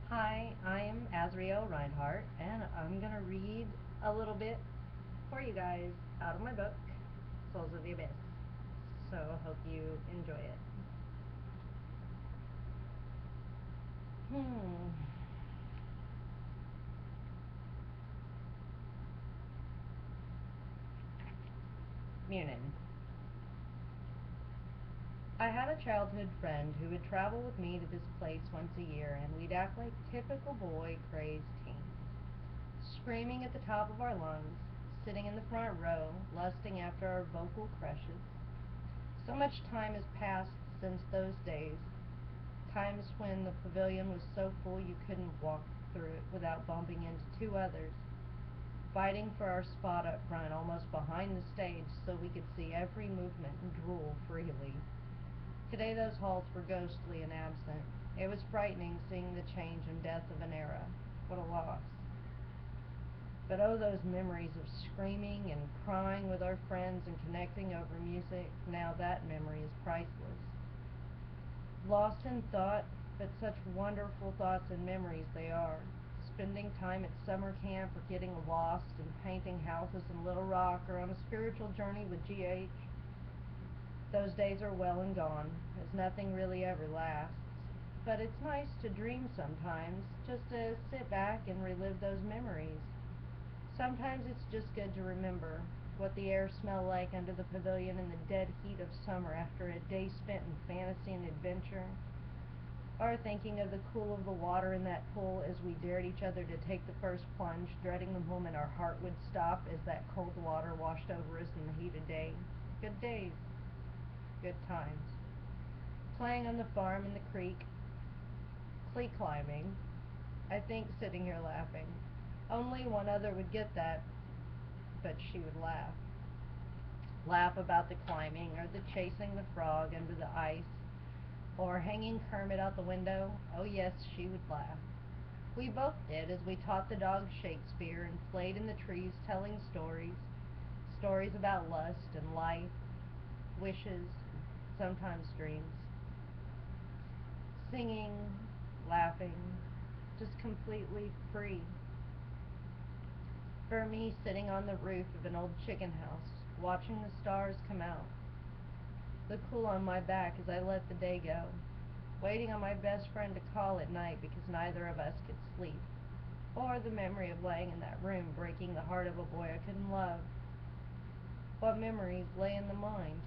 Hi, I am Azriel Reinhardt, and I'm going to read a little bit for you guys out of my book, Souls of the Abyss. So I hope you enjoy it. Hmm. Munin. I had a childhood friend who would travel with me to this place once a year, and we'd act like typical boy crazed teens, screaming at the top of our lungs, sitting in the front row, lusting after our vocal crushes. So much time has passed since those days, times when the pavilion was so full you couldn't walk through it without bumping into two others, fighting for our spot up front, almost behind the stage, so we could see every movement and drool freely. Today those halls were ghostly and absent. It was frightening seeing the change and death of an era. What a loss. But oh, those memories of screaming and crying with our friends and connecting over music. Now that memory is priceless. Lost in thought, but such wonderful thoughts and memories they are. Spending time at summer camp or getting lost and painting houses in Little Rock or on a spiritual journey with GH. Those days are well and gone, as nothing really ever lasts. But it's nice to dream sometimes, just to sit back and relive those memories. Sometimes it's just good to remember what the air smelled like under the pavilion in the dead heat of summer after a day spent in fantasy and adventure, or thinking of the cool of the water in that pool as we dared each other to take the first plunge, dreading the moment our heart would stop as that cold water washed over us in the heat of day. Good days, good times. Playing on the farm in the creek, clee climbing, I think sitting here laughing. Only one other would get that, but she would laugh. Laugh about the climbing, or the chasing the frog under the ice, or hanging Kermit out the window. Oh yes, she would laugh. We both did, as we taught the dogs Shakespeare and played in the trees telling stories. Stories about lust and life, wishes, sometimes dreams. Singing, laughing, just completely free. For me, sitting on the roof of an old chicken house, watching the stars come out, the cool on my back as I let the day go, waiting on my best friend to call at night because neither of us could sleep, or the memory of laying in that room breaking the heart of a boy I couldn't love. What memories lay in the mind?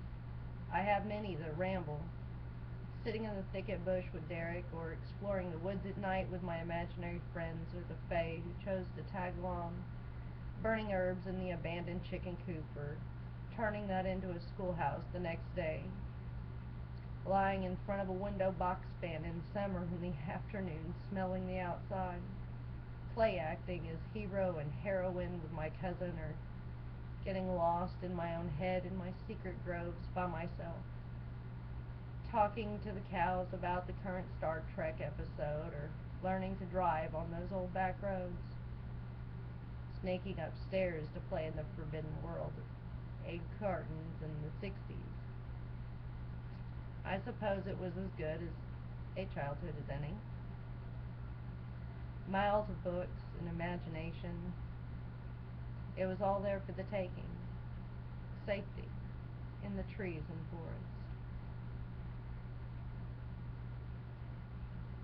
I have many that ramble, sitting in the thicket bush with Derek, or exploring the woods at night with my imaginary friends, or the fae who chose to tag along, burning herbs in the abandoned chicken coop, or turning that into a schoolhouse the next day, lying in front of a window box fan in summer in the afternoon, smelling the outside, play acting as hero and heroine with my cousin, or getting lost in my own head in my secret groves by myself, talking to the cows about the current Star Trek episode, or learning to drive on those old back roads, sneaking upstairs to play in the forbidden world of egg cartons in the 60s. I suppose it was as good as a childhood as any. Miles of books and imagination. It was all there for the taking. Safety in the trees and forests.